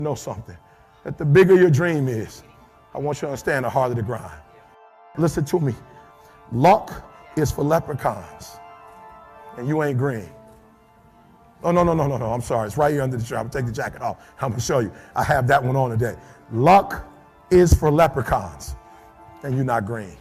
Know something, that the bigger your dream is, I want you to understand the harder the grind. Listen to me. Luck is for leprechauns, and you ain't green. Oh, no, I'm sorry. It's right here under the shirt. I'm gonna take the jacket off. I'm gonna show you. I have that one on today. Luck is for leprechauns, and you're not green.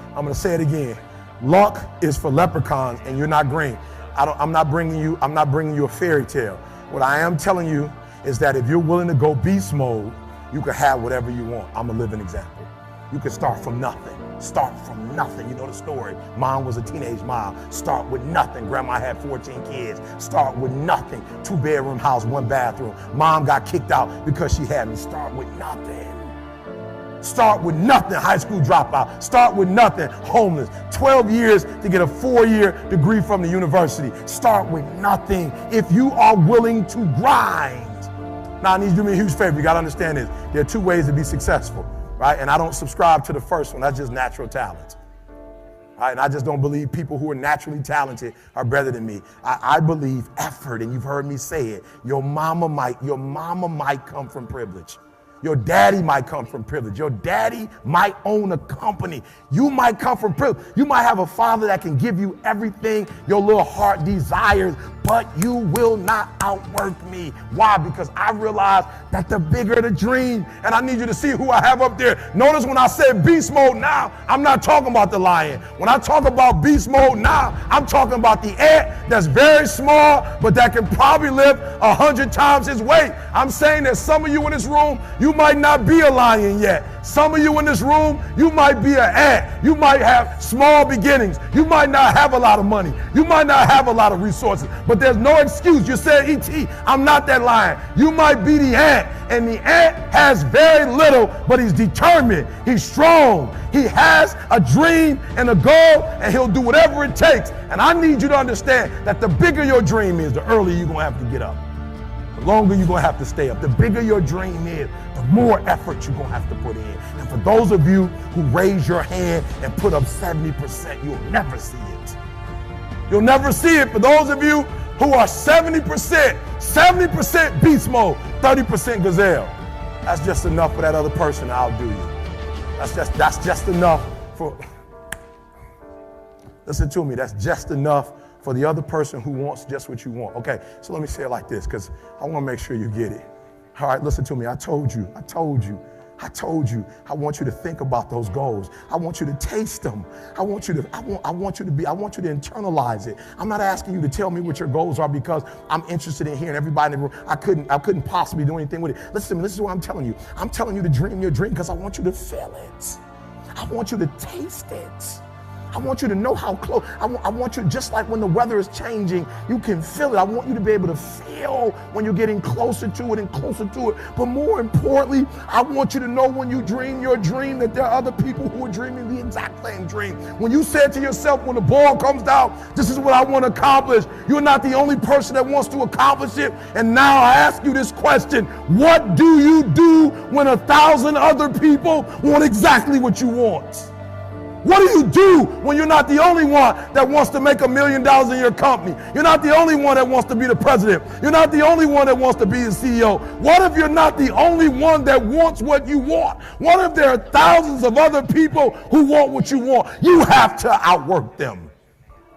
I'm gonna say it again. Luck is for leprechauns, and you're not green. I'm not bringing you a fairy tale. What I am telling you is that if you're willing to go beast mode, you can have whatever you want. I'm a living example. You can start from nothing. Start from nothing. You know the story. Mom was a teenage mom. Start with nothing. Grandma had 14 kids. Start with nothing. 2-bedroom house, 1 bathroom. Mom got kicked out because she had me. Start with nothing. Start with nothing. High school dropout. Start with nothing. Homeless. 12 years to get a 4-year degree from the university. Start with nothing. If you are willing to grind. Now, I need you to do me a huge favor. You got to understand this. There are 2 ways to be successful, right? And I don't subscribe to the first one. That's just natural talent. Right? And I just don't believe people who are naturally talented are better than me. I believe effort, and you've heard me say it. Your mama might come from privilege. Your daddy might come from privilege. Your daddy might own a company. You might come from privilege. You might have a father that can give you everything your little heart desires, but you will not outwork me. Why? Because I realize that the bigger the dream, and I need you to see who I have up there. Notice when I said beast mode now, I'm not talking about the lion. When I talk about beast mode now, I'm talking about the ant that's very small, but that can probably lift 100 times his weight. I'm saying that some of you in this room, you might not be a lion yet. Some of you in this room, you might be an ant. You might have small beginnings. You might not have a lot of money. You might not have a lot of resources, but there's no excuse. You said, E.T., I'm not that lion. You might be the ant, and the ant has very little, but he's determined. He's strong. He has a dream and a goal, and he'll do whatever it takes. And I need you to understand that the bigger your dream is, the earlier you're going to have to get up. The longer you're going to have to stay up. The bigger your dream is, the more effort you're going to have to put in. And for those of you who raise your hand and put up 70%, you'll never see it. You'll never see it. For those of you who are 70% beast mode, 30% gazelle, that's just enough for that other person to outdo you. That's just enough for, listen to me, that's just enough for the other person who wants just what you want. Okay, so let me say it like this, because I want to make sure you get it. All right, listen to me. I told you. I want you to think about those goals. I want you to taste them. I want you to internalize it. I'm not asking you to tell me what your goals are because I'm interested in hearing everybody in the room. I couldn't possibly do anything with it. Listen to me. This is what I'm telling you. I'm telling you to dream your dream because I want you to feel it. I want you to taste it. I want you to know how close. I want you, just like when the weather is changing, you can feel it. I want you to be able to feel when you're getting closer to it and closer to it. But more importantly, I want you to know when you dream your dream that there are other people who are dreaming the exact same dream. When you said to yourself, when the ball comes down, this is what I want to accomplish, you're not the only person that wants to accomplish it. And now I ask you this question: what do you do when 1,000 other people want exactly what you want? What do you do when you're not the only one that wants to make $1 million in your company? You're not the only one that wants to be the president. You're not the only one that wants to be the CEO. What if you're not the only one that wants what you want? What if there are thousands of other people who want what you want? You have to outwork them.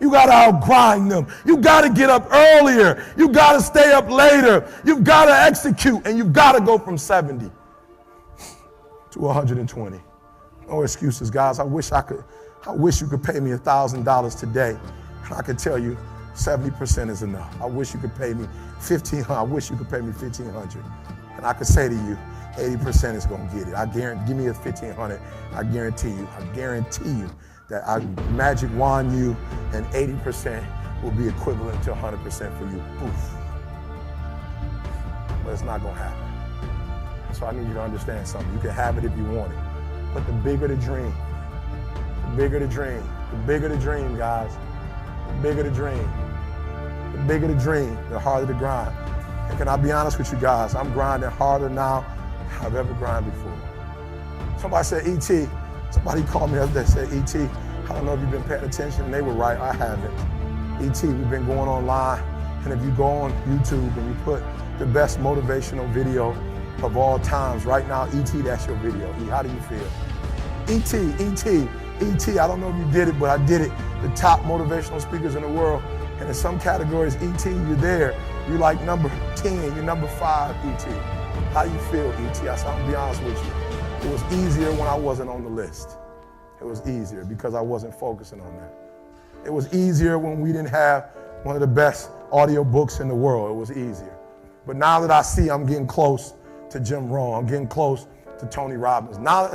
You got to outgrind them. You got to get up earlier. You got to stay up later. You've got to execute, and you've got to go from 70 to 120. No excuses, guys. I wish you could pay me $1,000 today. I could tell you 70% is enough. I wish you could pay me $1,500. I wish you could pay me $1,500. And I could say to you, 80% is going to get it. I guarantee, give me a $1,500. I guarantee you that I magic wand you, and 80% will be equivalent to 100% for you. Poof. But it's not going to happen. So I need you to understand something. You can have it if you want it. But the bigger the dream, guys, the harder the grind. And can I be honest with you guys? I'm grinding harder now than I've ever grinded before. Somebody said, E.T., somebody called me the other day, said, E.T., I don't know if you've been paying attention. And they were right, I haven't. E.T., we've been going online, and if you go on YouTube and you put the best motivational video of all times. Right now, E.T., that's your video. E, how do you feel? E.T., I don't know if you did it, but I did it. The top motivational speakers in the world. And in some categories, E.T., you're there. You're like number 10, you're number 5, E.T. How do you feel, E.T.? I'm gonna be honest with you. It was easier when I wasn't on the list. It was easier because I wasn't focusing on that. It was easier when we didn't have one of the best audio books in the world. It was easier. But now that I see I'm getting close to Jim Rohn, I'm getting close to Tony Robbins. Now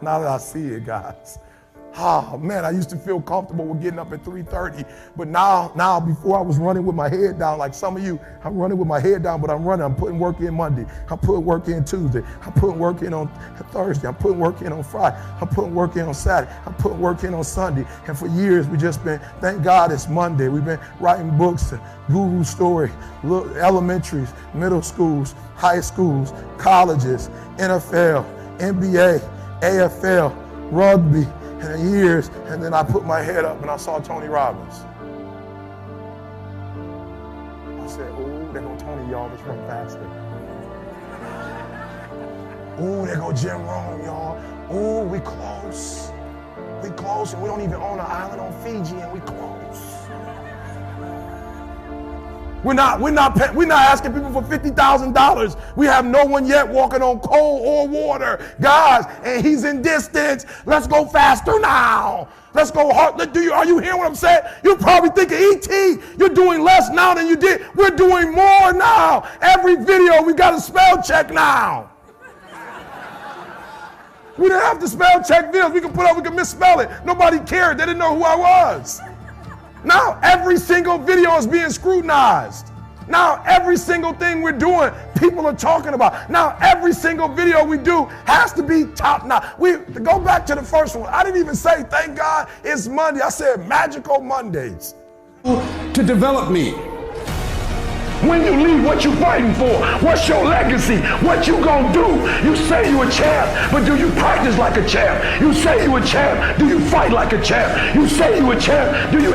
that I see it, guys. Oh man, I used to feel comfortable with getting up at 3:30, but now before I was running with my head down, like some of you, I'm running with my head down, but I'm putting work in Monday, I'm putting work in Tuesday, I'm putting work in on Thursday, I'm putting work in on Friday, I'm putting work in on Saturday, I'm putting work in on Sunday, and for years we just been, thank God it's Monday, we've been writing books, Guru Story, elementaries, middle schools, high schools, colleges, NFL, NBA, AFL, rugby, and years, and then I put my head up and I saw Tony Robbins. I said, ooh, there go Tony, y'all, let's run faster. Ooh, there go Jim Rohn, y'all. Ooh, we close. We close, and we don't even own an island on Fiji, and we close. We're not asking people for $50,000. We have no one yet walking on coal or water. Guys, and he's in distance. Let's go faster now. Let's go hard. Are you hearing what I'm saying? You're probably thinking, E.T., you're doing less now than you did. We're doing more now. Every video, we got a spell check now. We didn't have to spell check videos. We could misspell it. Nobody cared. They didn't know who I was. Now every single video is being scrutinized. Now every single thing we're doing, people are talking about. Now every single video we do has to be top notch. Go back to the first one. I didn't even say, thank God it's Monday. I said magical Mondays. To develop me. When you leave, what you fighting for? What's your legacy? What you gonna do? You say you a champ, but do you practice like a champ? You say you a champ, do you fight like a champ? You say you a champ, do you